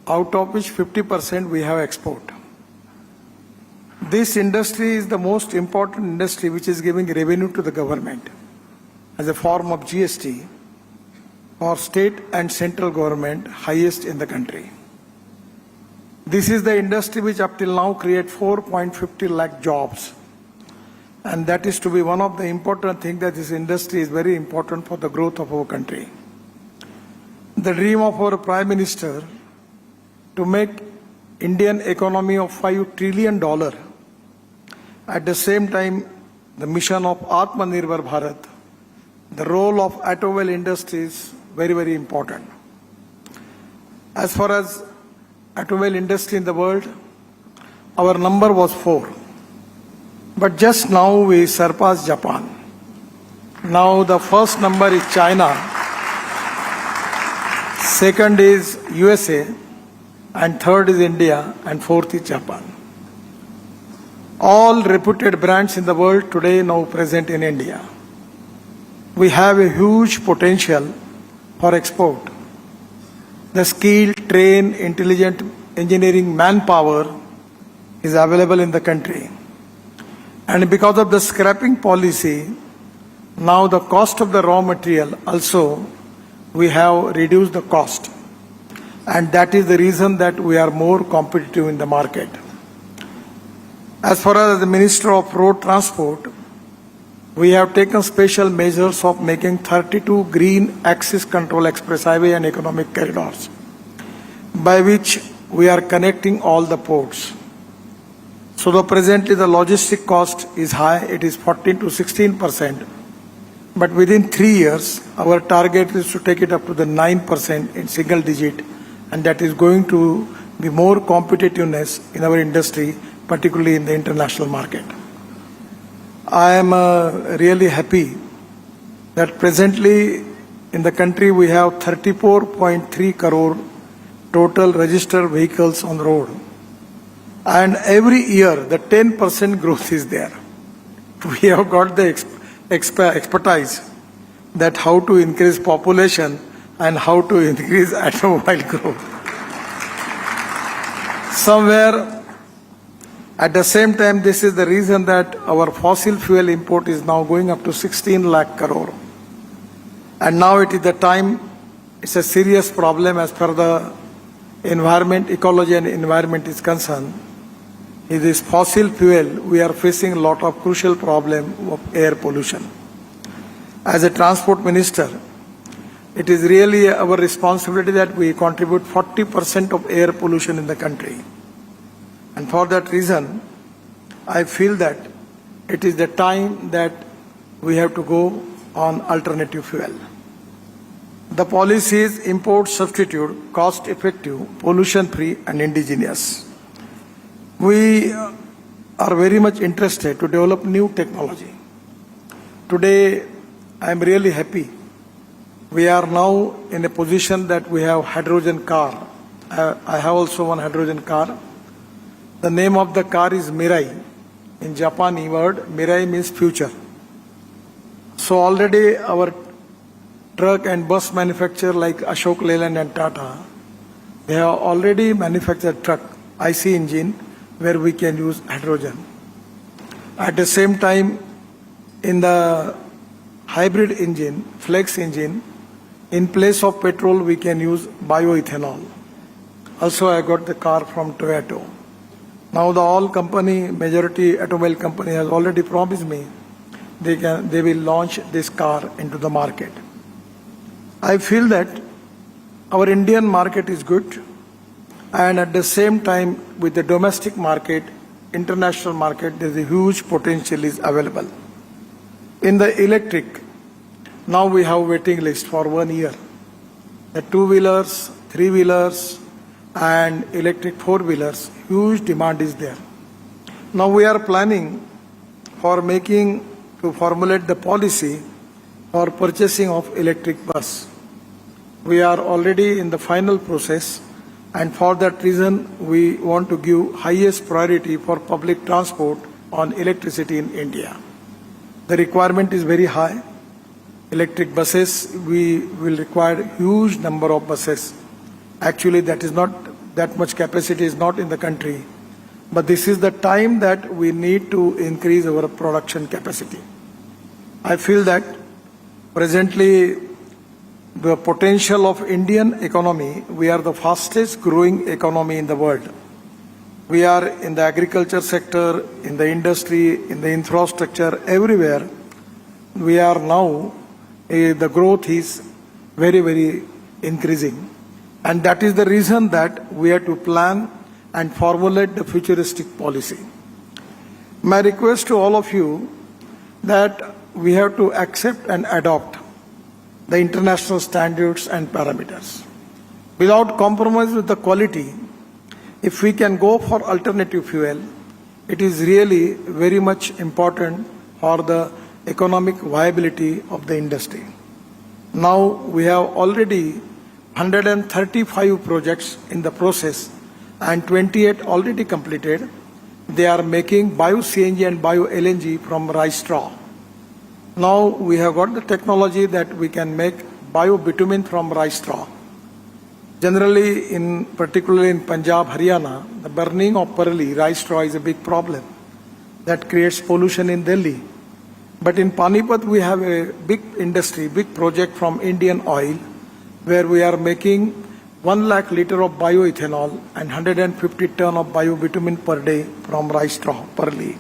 out of which 50% we have export. This industry is the most important industry which is giving revenue to the government as a form of GST for state and central government, highest in the country. This is the industry which up till now create 4.50 lakh jobs. And that is to be one of the important things, that this industry is very important for the growth of our country. The dream of our Prime Minister to make Indian economy of $5 trillion. At the same time, the mission of Atmanirbhar Bharat, the role of automobile industry is very, very important. As far as automobile industry in the world, our number was 4. But just now we surpassed Japan. Now the first number is China, second is USA, and third is India, and fourth is Japan. All reputed brands in the world today now present in India. We have a huge potential for export. The skilled, trained, intelligent engineering manpower is available in the country. And because of the scrapping policy, now the cost of the raw material also, we have reduced the cost. And that is the reason that we are more competitive in the market. As far as the Minister of Road Transport, we have taken special measures of making 32 green axis control express highway and economic corridors, by which we are connecting all the ports. So though presently the logistic cost is high, it is 14 to 16%, but within 3 years, our target is to take it up to the 9% in single digit, and that is going to be more competitiveness in our industry, particularly in the international market. I am really happy that presently in the country we have 34.3 crore total registered vehicles on the road. And every year the 10% growth is there. We have got the expertise that how to increase population and how to increase automobile growth. Somewhere at the same time, this is the reason that our fossil fuel import is now going up to 16 lakh crore. And now it is the time, it's a serious problem as far the environment, ecology and environment is concerned. In this fossil fuel, we are facing a lot of crucial problem of air pollution. As a transport minister, it is really our responsibility that we contribute 40% of air pollution in the country. And for that reason, I feel that it is the time that we have to go on alternative fuel. The policy is import substitute, cost effective, pollution free and indigenous. We are very much interested to develop new technology. Today, I am really happy. We are now in a position that we have hydrogen car. I have also one hydrogen car. The name of the car is Mirai. In Japanese word, Mirai means future. So already our truck and bus manufacturer like Ashok Leyland and Tata, they have already manufactured truck, IC engine, where we can use hydrogen. At the same time, in the hybrid engine, flex engine, in place of petrol, we can use bioethanol. Also, I got the car from Toyota. Now the all company, majority automobile company has already promised me they will launch this car into the market. I feel that our Indian market is good, and at the same time with the domestic market, international market, there is a huge potential is available. In the electric, now we have waiting list for 1 year. The 2-wheelers, 3-wheelers, and electric 4-wheelers, huge demand is there. Now we are planning for to formulate the policy for purchasing of electric bus. We are already in the final process, and for that reason we want to give highest priority for public transport on electricity in India. The requirement is very high. Electric buses, we will require huge number of buses. Actually, that is not that much capacity is not in the country. But this is the time that we need to increase our production capacity. I feel that presently the potential of Indian economy, we are the fastest growing economy in the world. We are in the agriculture sector, in the industry, in the infrastructure, everywhere. We are now, the growth is very, very increasing. And that is the reason that we have to plan and formulate the futuristic policy. My request to all of you that we have to accept and adopt the international standards and parameters. Without compromise with the quality, if we can go for alternative fuel, it is really very much important for the economic viability of the industry. Now we have already 135 projects in the process and 28 already completed. They are making bio-CNG and bio-LNG from rice straw. Now we have got the technology that we can make bio-bitumen from rice straw. Generally, particularly in Punjab, Haryana, the burning of parli, rice straw, is a big problem that creates pollution in Delhi. But in Panipat, we have a big industry, big project from Indian Oil, where we are making 1 lakh liter of bioethanol and 150 ton of bio-bitumen per day from rice straw, parli.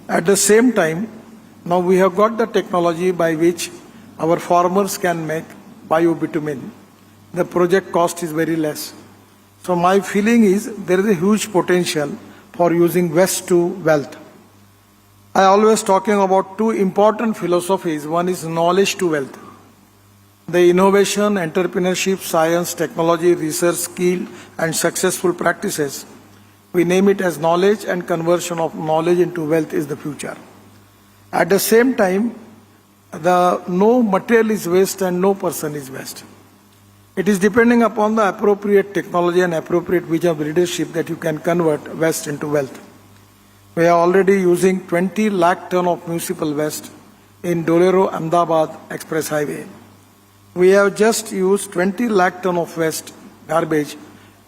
At the same time, now we have got the technology by which our farmers can make bio-bitumen. The project cost is very less. So my feeling is there is a huge potential for using waste to wealth. I always talking about two important philosophies. One is knowledge to wealth. The innovation, entrepreneurship, science, technology, research, skill, and successful practices, we name it as knowledge, and conversion of knowledge into wealth is the future. At the same time, no material is waste and no person is waste. It is depending upon the appropriate technology and appropriate vision of leadership that you can convert waste into wealth. We are already using 20 lakh ton of municipal waste in Dolero-Ahmedabad Express Highway. We have just used 20 lakh ton of waste, garbage,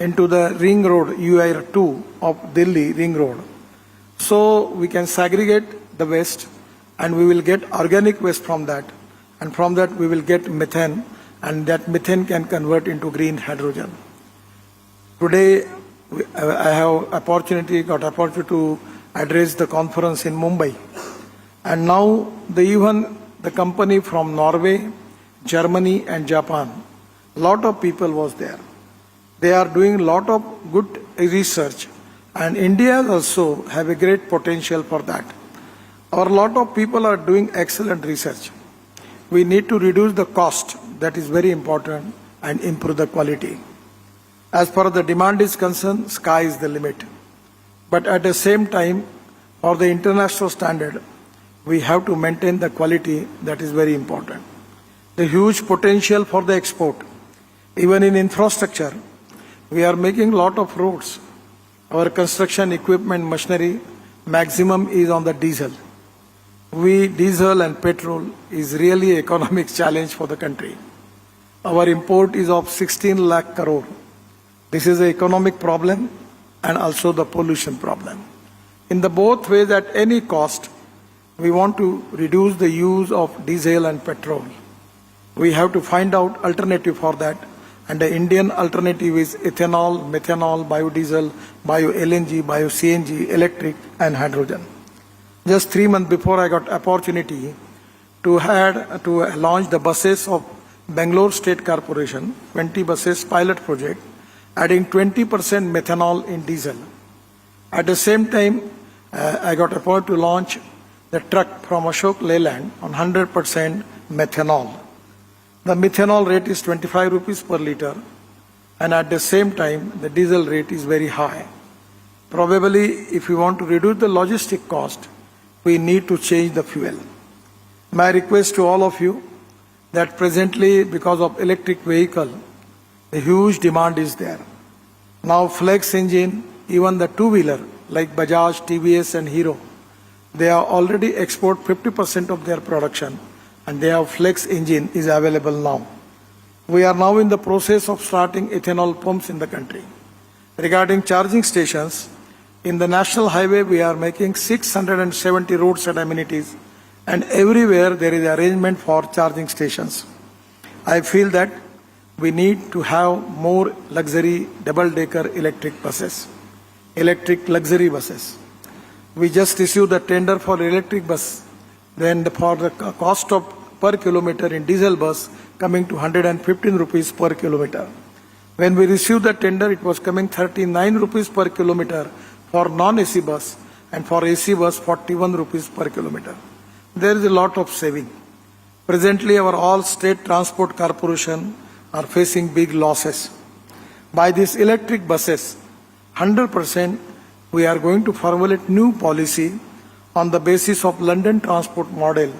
into the ring road, UIR2 of Delhi ring road. So we can segregate the waste and we will get organic waste from that. And from that we will get methane, and that methane can convert into green hydrogen. Today I have got opportunity to address the conference in Mumbai. And now even the company from Norway, Germany and Japan, a lot of people was there. They are doing a lot of good research, and India also have a great potential for that. A lot of people are doing excellent research. We need to reduce the cost, that is very important, and improve the quality. As far as the demand is concerned, sky is the limit. But at the same time, for the international standard, we have to maintain the quality, that is very important. The huge potential for the export. Even in infrastructure, we are making a lot of roads. Our construction equipment, machinery, maximum is on the diesel. Diesel and petrol is really economic challenge for the country. Our import is of 16 lakh crore. This is an economic problem and also the pollution problem. In the both ways, at any cost, we want to reduce the use of diesel and petrol. We have to find out alternative for that. And the Indian alternative is ethanol, methanol, biodiesel, bio-LNG, bio-CNG, electric and hydrogen. Just 3 months before, I got opportunity to launch the buses of Bangalore State Corporation, 20 buses pilot project, adding 20% methanol in diesel. At the same time, I got opportunity to launch the truck from Ashok Leyland on 100% methanol. The methanol rate is 25 rupees per liter, and at the same time, the diesel rate is very high. Probably, if we want to reduce the logistic cost, we need to change the fuel. My request to all of you that presently, because of electric vehicle, a huge demand is there. Now flex engine, even the two-wheeler like Bajaj, TVS and Hero, they are already export 50% of their production, and they have flex engine is available now. We are now in the process of starting ethanol pumps in the country. Regarding charging stations, in the national highway we are making 670 roadside amenities, and everywhere there is arrangement for charging stations. I feel that we need to have more luxury double-decker electric buses, electric luxury buses. We just received the tender for electric bus, then for the cost of per kilometer in diesel bus coming to 115 rupees per kilometer. When we received the tender, it was coming 39 rupees per kilometer for non-AC bus, and for AC bus 41 rupees per kilometer. There is a lot of saving. Presently, our all state transport corporation are facing big losses. By these electric buses, 100% we are going to formulate new policy on the basis of London transport model,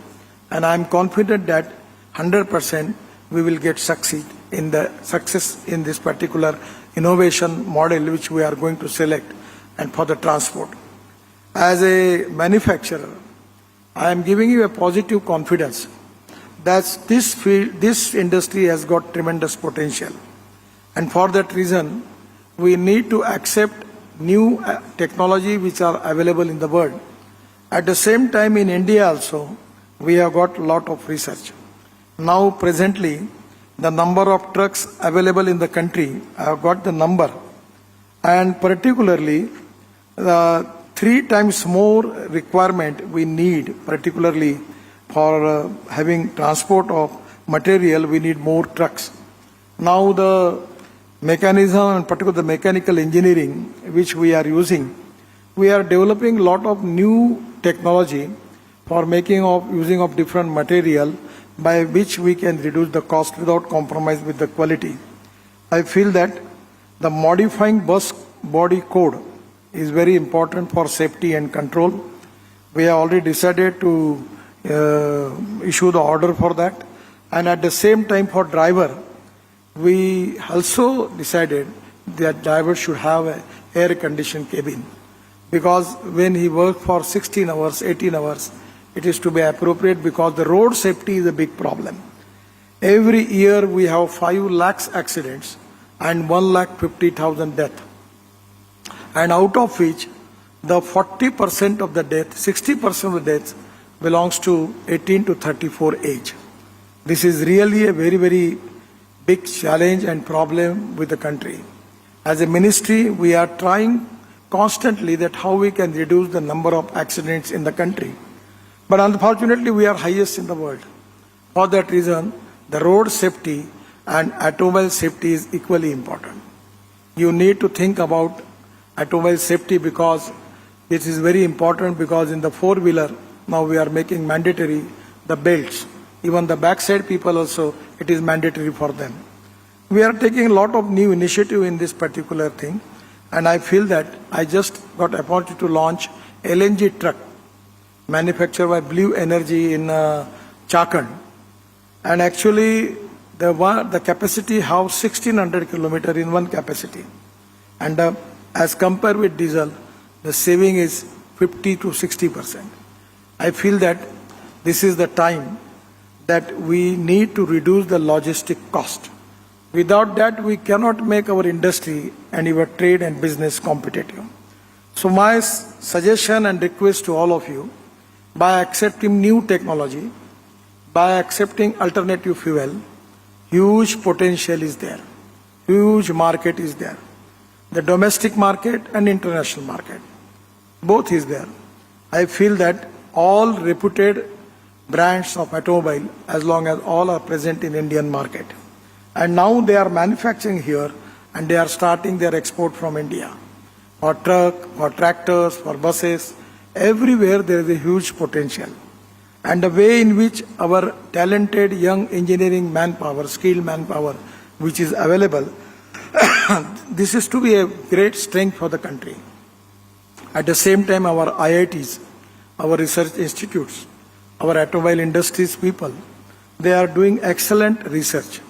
and I am confident that 100% we will get success in this particular innovation model which we are going to select and for the transport. As a manufacturer, I am giving you a positive confidence that this industry has got tremendous potential, and for that reason we need to accept new technology which are available in the world. At the same time, in India also we have got a lot of research. Now presently the number of trucks available in the country, I have got the number, and particularly 3 times more requirement we need, particularly for having transport of material, we need more trucks. Now the mechanism, and particularly the mechanical engineering which we are using, we are developing a lot of new technology for using of different material by which we can reduce the cost without compromise with the quality. I feel that the modifying bus body code is very important for safety and control. We have already decided to issue the order for that, and at the same time for driver, we also decided that driver should have an air-conditioned cabin, because when he works for 16 hours, 18 hours, it is to be appropriate, because the road safety is a big problem. Every year we have 5 lakhs accidents and 1,50,000 deaths, and out of which the 40% of the death, 60% of the deaths belongs to 18 to 34 age. This is really a very, very big challenge and problem with the country. As a ministry, we are trying constantly that how we can reduce the number of accidents in the country. But unfortunately, we are highest in the world. For that reason, the road safety and automobile safety is equally important. You need to think about automobile safety, because it is very important, because in the four-wheeler, now we are making mandatory the belts. Even the backside people also, it is mandatory for them. We are taking a lot of new initiative in this particular thing, and I feel that I just got appointed to launch LNG truck manufactured by Blue Energy in Chakan, and actually the capacity have 1600 kilometer in one capacity, and as compared with diesel, the saving is 50 to 60%. I feel that this is the time that we need to reduce the logistic cost. Without that, we cannot make our industry and our trade and business competitive. So my suggestion and request to all of you, by accepting new technology, by accepting alternative fuel, huge potential is there. Huge market is there. The domestic market and international market, both is there. I feel that all reputed brands of automobile, as long as all are present in Indian market, and now they are manufacturing here and they are starting their export from India. For truck, for tractors, for buses, everywhere there is a huge potential. And the way in which our talented young engineering manpower, skilled manpower, which is available, this is to be a great strength for the country. At the same time, our IITs, our research institutes, our automobile industries people, they are doing excellent research.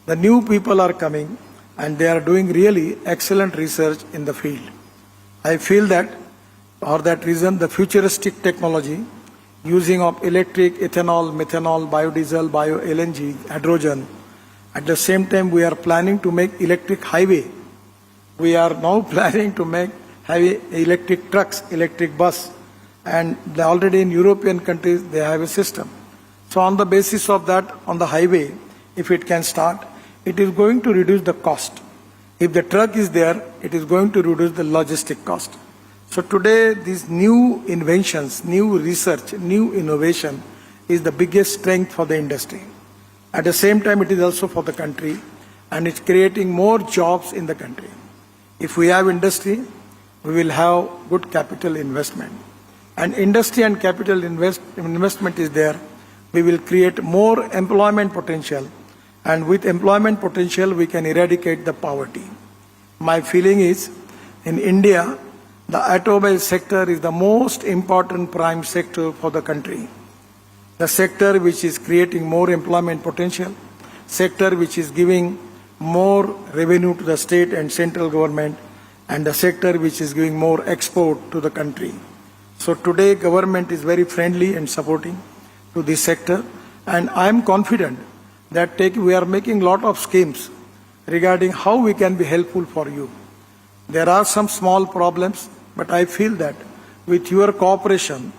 The new people are coming and they are doing really excellent research in the field. I feel that for that reason, the futuristic technology using of electric, ethanol, methanol, biodiesel, bio-LNG, hydrogen. At the same time, we are planning to make electric highway We are now planning to make heavy electric trucks, electric bus, and already in European countries they have a system. So on the basis of that, on the highway, if it can start, it is going to reduce the cost. If the truck is there, it is going to reduce the logistic cost. So today, these new inventions, new research, new innovation is the biggest strength for the industry. At the same time, it is also for the country, and it's creating more jobs in the country. If we have industry, we will have good capital investment. And industry and capital investment is there, we will create more employment potential. And with employment potential, we can eradicate the poverty. My feeling is, in India, the automobile sector is the most important prime sector for the country. The sector which is creating more employment potential, sector which is giving more revenue to the state and central government, and the sector which is giving more export to the country. So today, government is very friendly and supporting to this sector, and I am confident that we are making a lot of schemes regarding how we can be helpful for you. There are some small problems, but I feel that with your cooperation,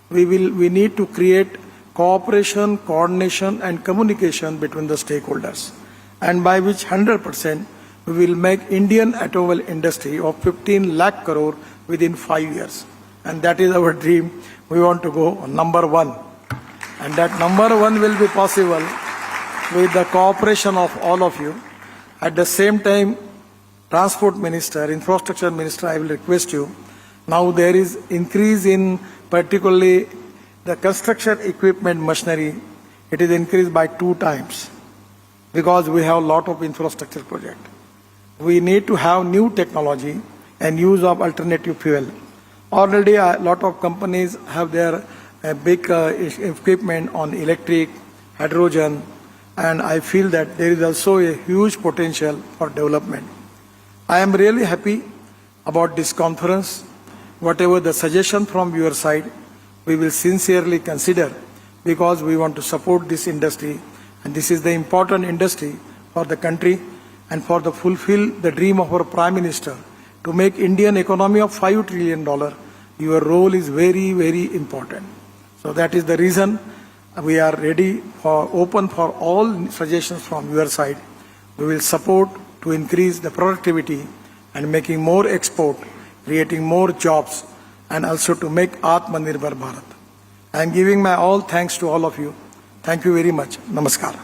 we need to create cooperation, coordination and communication between the stakeholders, and by which 100% we will make Indian automobile industry of 15 lakh crore within 5 years. And that is our dream. We want to go number one. And that number one will be possible with the cooperation of all of you. At the same time, Transport Minister, Infrastructure Minister, I will request you. Now there is increase in particularly the construction equipment machinery. It is increased by 2 times because we have a lot of infrastructure project. We need to have new technology and use of alternative fuel. Already a lot of companies have their big equipment on electric, hydrogen, and I feel that there is also a huge potential for development. I am really happy about this conference. Whatever the suggestion from your side, we will sincerely consider because we want to support this industry, and this is the important industry for the country and for the fulfill the dream of our Prime Minister to make Indian economy of $5 trillion. Your role is very, very important. So that is the reason we are ready for open for all suggestions from your side. We will support to increase the productivity and making more export, creating more jobs, and also to make Atmanirbhar Bharat. I am giving my all thanks to all of you. Thank you very much. Namaskar.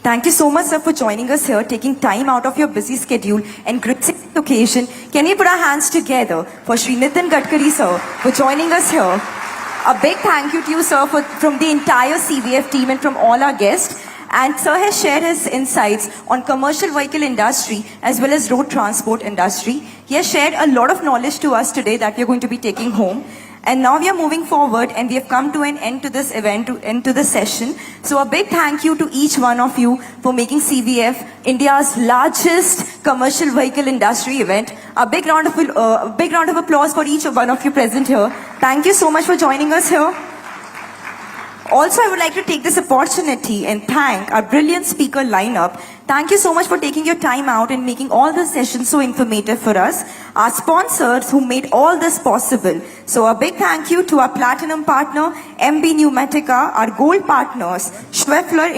Thank you so much, sir, for joining us here, taking time out of your busy schedule and gracing the occasion. Can we put our hands together for Shri Nitin Gadkari, sir, for joining us here? A big thank you to you, sir, from the entire CVF team and from all our guests. And sir has shared his insights on commercial vehicle industry as well as road transport industry. He has shared a lot of knowledge to us today that we are going to be taking home. And now we are moving forward and we have come to an end to this event, to end to this session. So a big thank you to each one of you for making CVF India's largest commercial vehicle industry event. A big round of applause for each one of you present here. Thank you so much for joining us here. Also, I would like to take this opportunity and thank our brilliant speaker lineup. Thank you so much for taking your time out and making all the sessions so informative for us. Our sponsors who made all this possible. So a big thank you to our platinum partner, MB Pneumatica, our gold partners, Schweffler